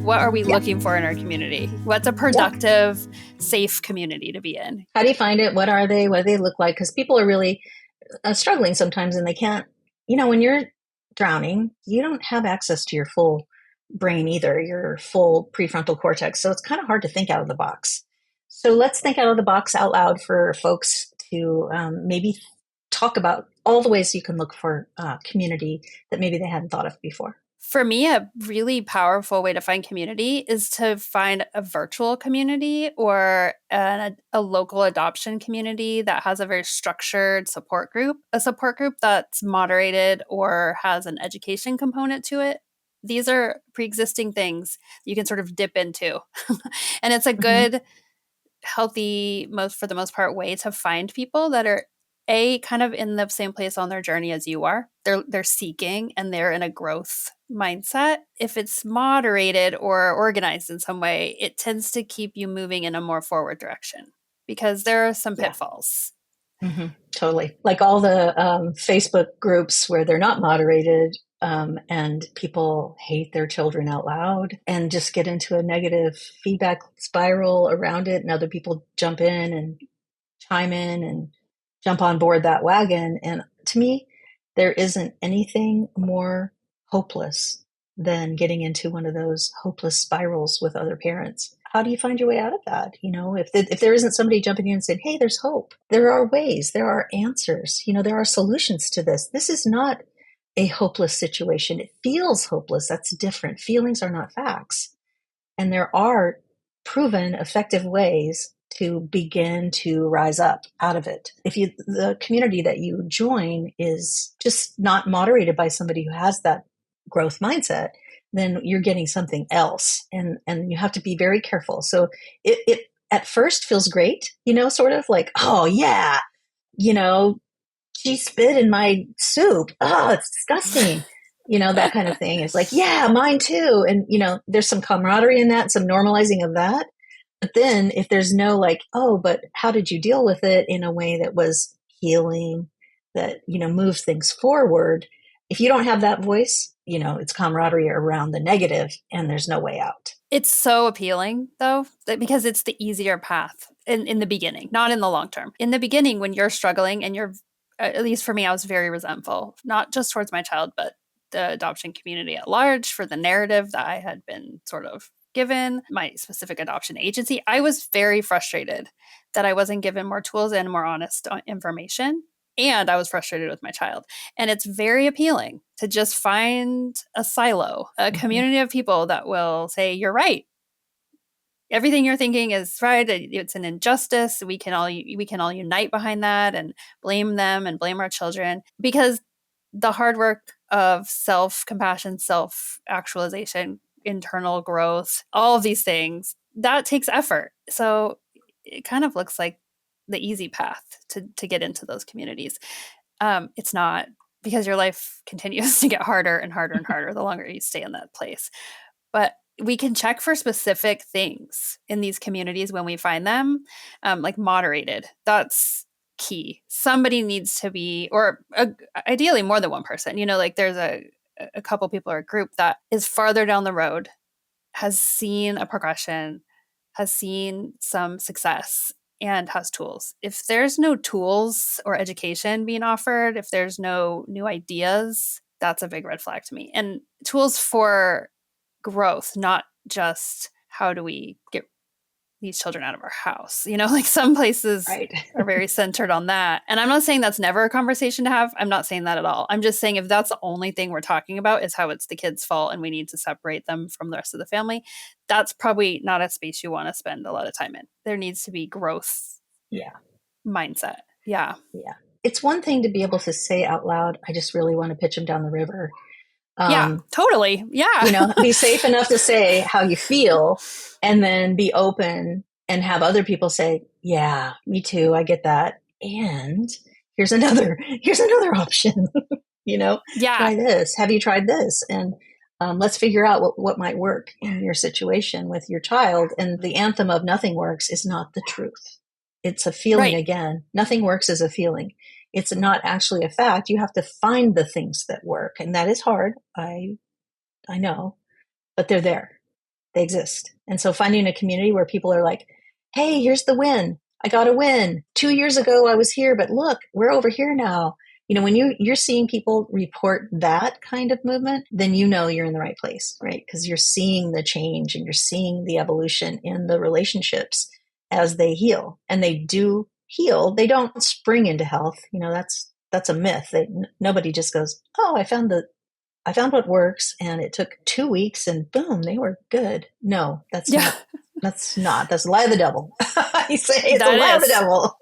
what are we looking for in our community? What's a productive, safe community to be in? How do you find it? What are they? What do they look like? Because people are really struggling sometimes and they can't, when you're drowning, you don't have access to your full brain either, your full prefrontal cortex. So it's kind of hard to think out of the box. So let's think out of the box out loud for folks to maybe talk about all the ways you can look for community that maybe they hadn't thought of before. For me, a really powerful way to find community is to find a virtual community or a local adoption community that has a very structured support group, a support group that's moderated or has an education component to it. These are pre-existing things you can sort of dip into. And it's a good, healthy, for the most part, way to find people that are kind of in the same place on their journey as you are. They're seeking and they're in a growth mindset. If it's moderated or organized in some way, it tends to keep you moving in a more forward direction because there are some pitfalls. Totally. Like all the Facebook groups where they're not moderated and people hate their children out loud and just get into a negative feedback spiral around it. And other people jump in and chime in and jump on board that wagon. And to me, there isn't anything more hopeless than getting into one of those hopeless spirals with other parents. How do you find your way out of that? If there isn't somebody jumping in and saying, hey, there's hope. There are ways, there are answers, there are solutions to this. This is not a hopeless situation. It feels hopeless. That's different. Feelings are not facts. And there are proven effective ways to begin to rise up out of it. If the community that you join is just not moderated by somebody who has that growth mindset, then you're getting something else. And you have to be very careful. So it at first feels great, sort of like, oh yeah, she spit in my soup. Oh, it's disgusting. That kind of thing. It's like, yeah, mine too. And, there's some camaraderie in that, some normalizing of that. But then if there's no like, oh, but how did you deal with it in a way that was healing, that, moves things forward? If you don't have that voice, it's camaraderie around the negative and there's no way out. It's so appealing though, because it's the easier path in the beginning, not in the long term. In the beginning, when you're struggling and at least for me, I was very resentful, not just towards my child, but the adoption community at large for the narrative that I had been sort of given, my specific adoption agency. I was very frustrated that I wasn't given more tools and more honest information. And I was frustrated with my child. And it's very appealing to just find a silo, a community of people that will say, you're right. Everything you're thinking is right. It's an injustice. We can all unite behind that and blame them and blame our children, because the hard work of self-compassion, self-actualization, internal growth, all of these things, that takes effort. So it kind of looks like the easy path to get into those communities. It's not, because your life continues to get harder and harder and harder the longer you stay in that place. But we can check for specific things in these communities when we find them, like moderated. That's key. Somebody needs to be, or ideally more than one person. Like there's a couple people or a group that is farther down the road, has seen a progression, has seen some success, and has tools. If there's no tools or education being offered, if there's no new ideas, that's a big red flag to me. And tools for growth, not just how do we get these children out of our house. Like some places are very centered on that. And I'm not saying that's never a conversation to have. I'm not saying that at all. I'm just saying if that's the only thing we're talking about is how it's the kids' fault and we need to separate them from the rest of the family, that's probably not a space you want to spend a lot of time in. There needs to be growth mindset. Yeah. It's one thing to be able to say out loud, I just really want to pitch him down the river. Totally. Yeah. Be safe enough to say how you feel and then be open and have other people say, yeah, me too. I get that. And here's another option, try this. Have you tried this? And let's figure out what might work in your situation with your child. And the anthem of nothing works is not the truth. It's a feeling again. Nothing works as a feeling. It's not actually a fact. You have to find the things that work. And that is hard. I know, but they're there. They exist. And so finding a community where people are like, hey, here's the win. I got a win. 2 years ago, I was here, but look, we're over here now. When you're seeing people report that kind of movement, then you know you're in the right place, right? Because you're seeing the change and you're seeing the evolution in the relationships as they heal. And they do heal. They don't spring into health. That's a myth. Nobody just goes, oh, I found what works, and it took 2 weeks and boom, they were good. No, that's Yeah, not. That's a lie of the devil. I say it's a that lie of the is. devil.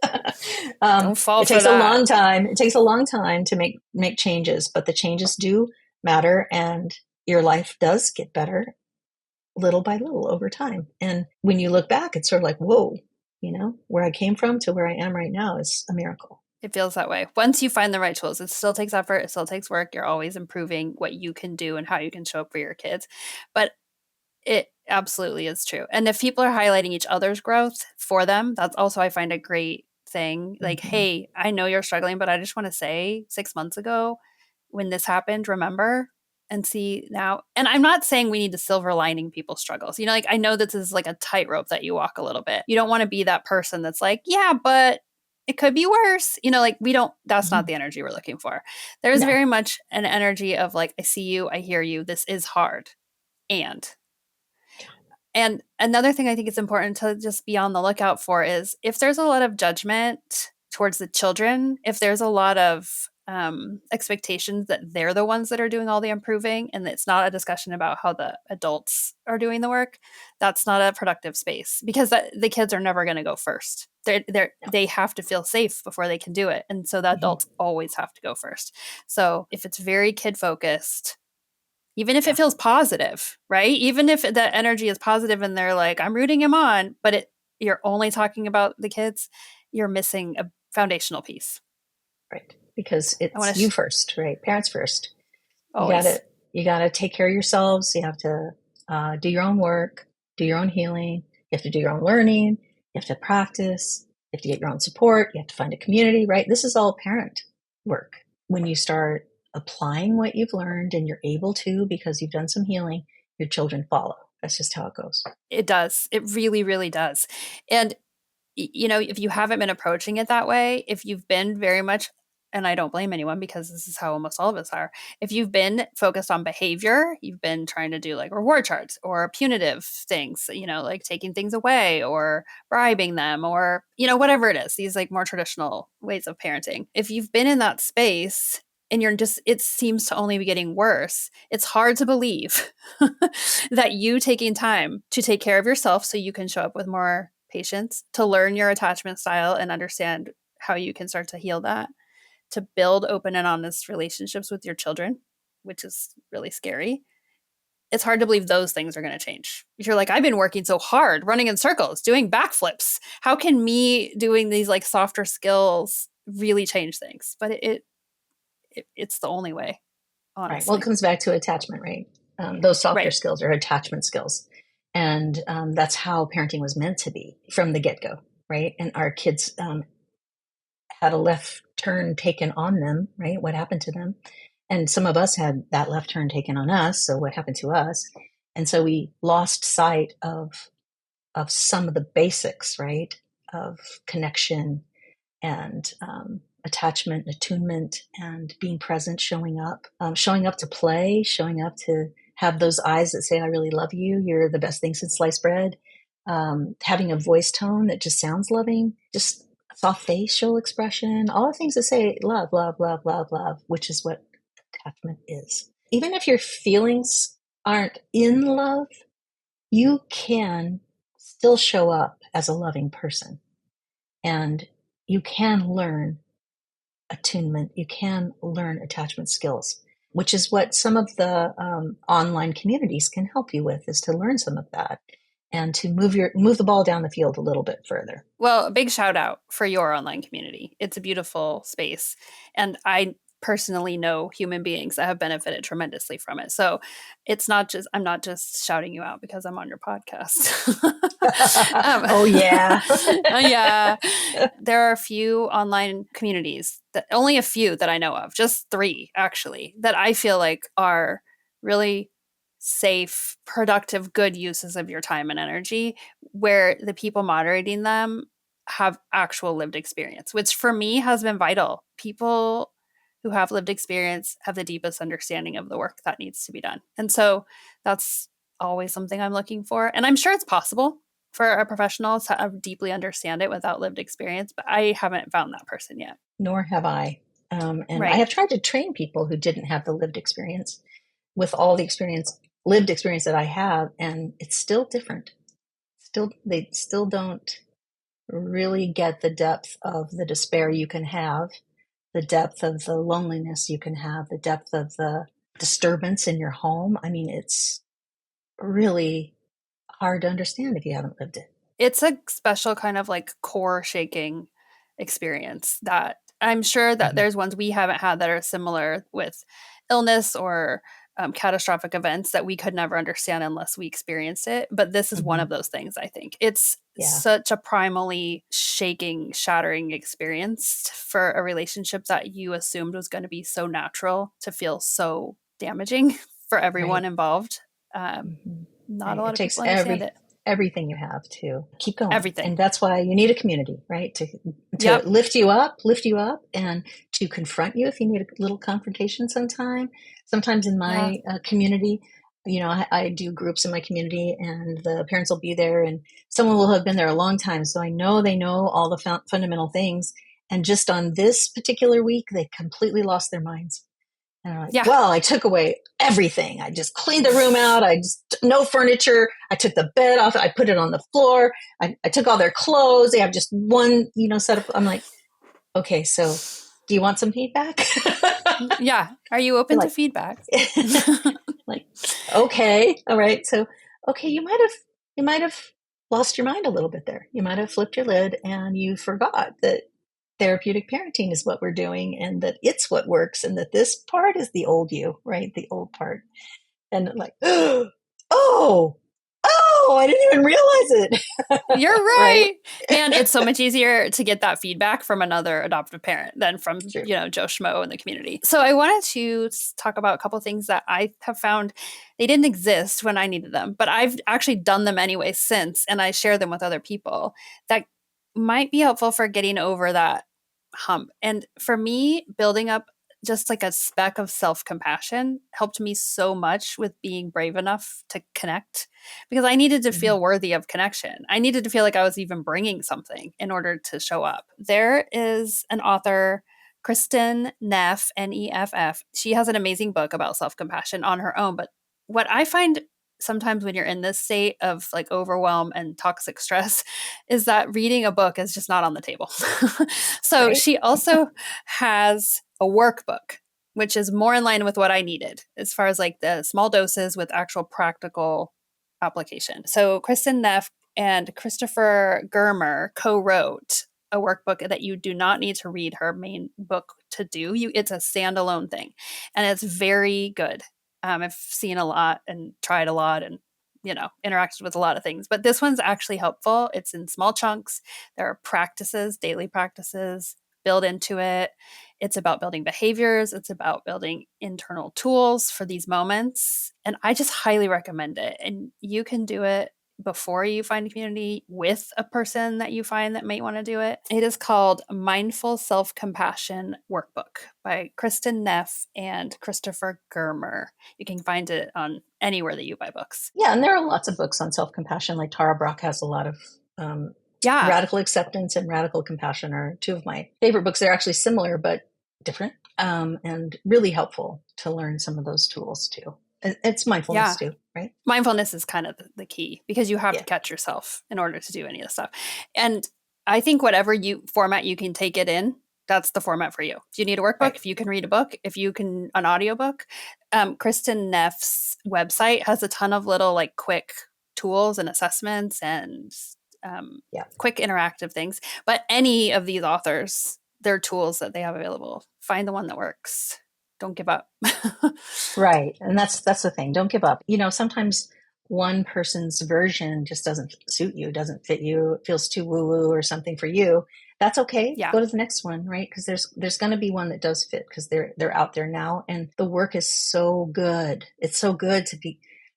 Don't fall It for takes a that. long time. It takes a long time to make changes, but the changes do matter, and your life does get better little by little over time. And when you look back, it's sort of like, whoa, where I came from to where I am right now is a miracle. It feels that way. Once you find the right tools, it still takes effort, it still takes work. You're always improving what you can do and how you can show up for your kids. But it absolutely is true. And if people are highlighting each other's growth for them, that's also, I find, a great thing. Like, Mm-hmm. hey, I know you're struggling, but I just want to say 6 months ago when this happened, remember and see now. And I'm not saying we need to silver lining people's struggles. Like, I know this is like a tightrope that you walk a little bit. You don't want to be that person that's like, yeah, but it could be worse. Like, we don't, that's Mm-hmm. not the energy we're looking for. There's No, very much an energy of like, I see you, I hear you, this is hard. And and another thing I think it's important to just be on the lookout for is if there's a lot of judgment towards the children, if there's a lot of expectations that they're the ones that are doing all the improving, and it's not a discussion about how the adults are doing the work, that's not a productive space because the kids are never going to go first. no. They have to feel safe before they can do it. And so the Mm-hmm. adults always have to go first. So if it's very kid focused, even if it Yeah, feels positive, right? Even if the energy is positive and they're like, I'm rooting him on, but you're only talking about the kids, you're missing a foundational piece. right. Because I it's want to you first, right? Parents first. You got to always. you got to take care of yourselves. You have to do your own work, do your own healing. You have to do your own learning. You have to practice. You have to get your own support. You have to find a community, right? This is all parent work. When you start applying what you've learned and you're able to because you've done some healing, your children follow. That's just how it goes. It does. It really, really does. And if you haven't been approaching it that way, if you've been very much, and I don't blame anyone because this is how almost all of us are, if you've been focused on behavior, you've been trying to do like reward charts or punitive things, like taking things away or bribing them or, whatever it is, these like more traditional ways of parenting. If you've been in that space, and it seems to only be getting worse, it's hard to believe that you taking time to take care of yourself so you can show up with more patience, to learn your attachment style and understand how you can start to heal that, to build open and honest relationships with your children, which is really scary. It's hard to believe those things are going to change. If you're like, I've been working so hard, running in circles, doing backflips. How can me doing these like softer skills really change things? But it's the only way, Right. Well, it honestly. comes back to attachment, right? Those softer Right. skills are attachment skills. And that's how parenting was meant to be from the get go, right? And our kids had a left turn taken on them, right? What happened to them? And some of us had that left turn taken on us. So what happened to us? And so we lost sight of some of the basics, right? Of connection and attachment, attunement, and being present, showing up to play, showing up to have those eyes that say, I really love you. You're the best thing since sliced bread. Having a voice tone that just sounds loving, just soft facial expression, all the things that say love, love, love, love, love, which is what attachment is. Even if your feelings aren't in love, you can still show up as a loving person. And you can learn attunement, you can learn attachment skills, which is what some of the online communities can help you with, is to learn some of that and to move the ball down the field a little bit further. Well, a big shout out for your online community. It's a beautiful space. And I personally know human beings that have benefited tremendously from it. So I'm not just shouting you out because I'm on your podcast. um, Oh yeah. yeah, there are a few online communities only a few that I know of, just three actually, that I feel like are really safe, productive, good uses of your time and energy where the people moderating them have actual lived experience, which for me has been vital. People who have lived experience have the deepest understanding of the work that needs to be done. And so that's always something I'm looking for. And I'm sure it's possible for a professional to deeply understand it without lived experience, but I haven't found that person yet. Nor have I. And I Right. have tried to train people who didn't have the lived experience with all the experience, lived experience that I have, and it's still different. Still, they still don't really get the depth of the despair you can have, the depth of the loneliness you can have, the depth of the disturbance in your home. I mean, it's really hard to understand if you haven't lived it. It's a special kind of like core shaking experience that I'm sure that Mm-hmm. there's ones we haven't had that are similar with illness or catastrophic events that we could never understand unless we experienced it. But this is one Mm-hmm. of those things, I think. It's Yeah. such a primally shaking, shattering experience for a relationship that you assumed was going to be so natural to feel so damaging for everyone Right. involved. Mm-hmm. Not a Right. lot It of takes people understand it. everything you have to keep going, Everything. and that's why you need a community, right? To Yep. lift you up, and to confront you if you need a little confrontation. Sometimes in Yeah. my community, I do groups in my community, and the parents will be there, and someone will have been there a long time, so I know they know all the fundamental things. And just on this particular week, they completely lost their minds. And I'm like, Yeah. well, I took away everything. I just cleaned the room out. No furniture. I took the bed off. I put it on the floor. I took all their clothes. They have just one, set up. I'm like, okay, so do you want some feedback? Yeah. Are you They're open to like, feedback? like, okay, all right. So, okay, you might have lost your mind a little bit there. You might have flipped your lid and you forgot that therapeutic parenting is what we're doing and that it's what works and that this part is the old you, right? The old part. And like, oh, I didn't even realize it. You're Right? right. Man, it's so much easier to get that feedback from another adoptive parent than from, True. Joe Schmo in the community. So I wanted to talk about a couple things that I have found they didn't exist when I needed them, but I've actually done them anyway since, and I share them with other people that might be helpful for getting over that hump. And for me, building up just like a speck of self compassion helped me so much with being brave enough to connect because I needed to Mhm. feel worthy of connection. I needed to feel like I was even bringing something in order to show up. There is an author, Kristen Neff, Neff. She has an amazing book about self compassion on her own. But what I find sometimes when you're in this state of like overwhelm and toxic stress is that reading a book is just not on the table. So Right? she also has a workbook, which is more in line with what I needed as far as like the small doses with actual practical application. So Kristen Neff and Christopher Germer co-wrote a workbook that you do not need to read her main book to do. It's a standalone thing, and it's very good. I've seen a lot and tried a lot, and interacted with a lot of things. But this one's actually helpful. It's in small chunks. There are practices, daily practices built into it. It's about building behaviors. It's about building internal tools for these moments. And I just highly recommend it. And you can do it before you find a community with a person that you find that might want to do it. It is called Mindful Self Compassion Workbook by Kristen Neff and Christopher Germer. You can find it on anywhere that you buy books. Yeah, and there are lots of books on self-compassion. Like Tara Brach has a lot of Yeah. Radical Acceptance and Radical Compassion are two of my favorite books. They're actually similar but different, and really helpful to learn some of those tools too. It's mindfulness Yeah. too, right? Mindfulness is kind of the key because you have to Yeah, catch yourself in order to do any of this stuff. And I think whatever you format you can take it in, that's the format for you. If you need a workbook, right. if you can read a book, if you can an audiobook, Kristen Neff's website has a ton of little like quick tools and assessments and Yeah. quick interactive things. But any of these authors, their tools that they have available, find the one that works. Don't give up. Right. And that's the thing. Don't give up. Sometimes one person's version just doesn't suit you, doesn't fit you, it feels too woo-woo or something for you. That's okay. Yeah. Go to the next one, right? Because there's going to be one that does fit because they're out there now, and the work is so good. It's so good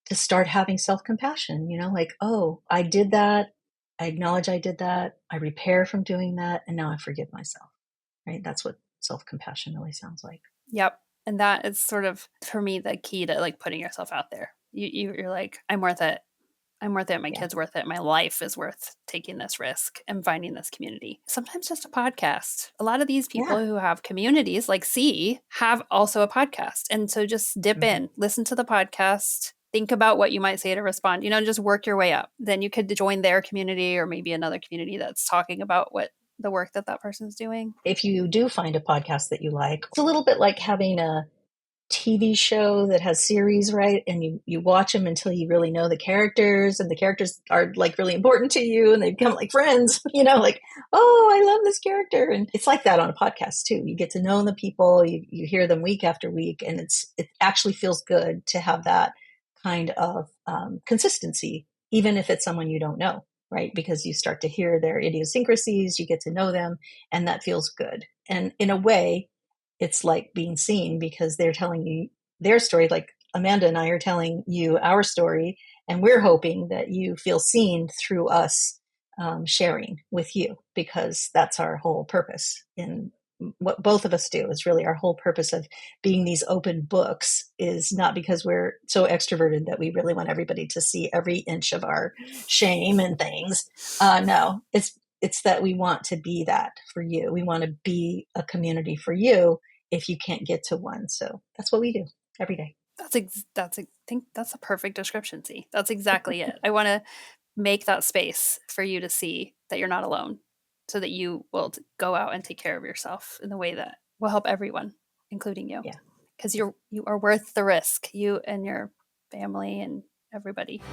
to start having self-compassion, like, oh, I did that. I acknowledge I did that. I repair from doing that. And now I forgive myself, right? That's what self-compassion really sounds like. Yep. And that is sort of for me the key to like putting yourself out there. You're like, I'm worth it. I'm worth it. My Yeah. kid's worth it. My life is worth taking this risk and finding this community. Sometimes just a podcast. A lot of these people Yeah. who have communities like C have also a podcast. And so just dip Mm-hmm. in, listen to the podcast, think about what you might say to respond, just work your way up. Then you could join their community or maybe another community that's talking about what the work that that person's doing. If you do find a podcast that you like, it's a little bit like having a TV show that has series, right? And you watch them until you really know the characters, and the characters are like really important to you, and they become like friends, like, oh, I love this character. And it's like that on a podcast too. You get to know the people, you hear them week after week, and it actually feels good to have that kind of consistency, even if it's someone you don't know, right? Because you start to hear their idiosyncrasies, you get to know them, and that feels good. And in a way, it's like being seen because they're telling you their story. Like Amanda and I are telling you our story, and we're hoping that you feel seen through us sharing with you, because that's our whole purpose in what both of us do. Is really our whole purpose of being these open books is not because we're so extroverted that we really want everybody to see every inch of our shame and things. No, it's that we want to be that for you. We want to be a community for you if you can't get to one. So that's what we do every day. I think that's a perfect description. See, that's exactly it. I want to make that space for you to see that you're not alone, so that you will go out and take care of yourself in the way that will help everyone, including you, Yeah. because Yeah. you are worth the risk, you and your family and everybody.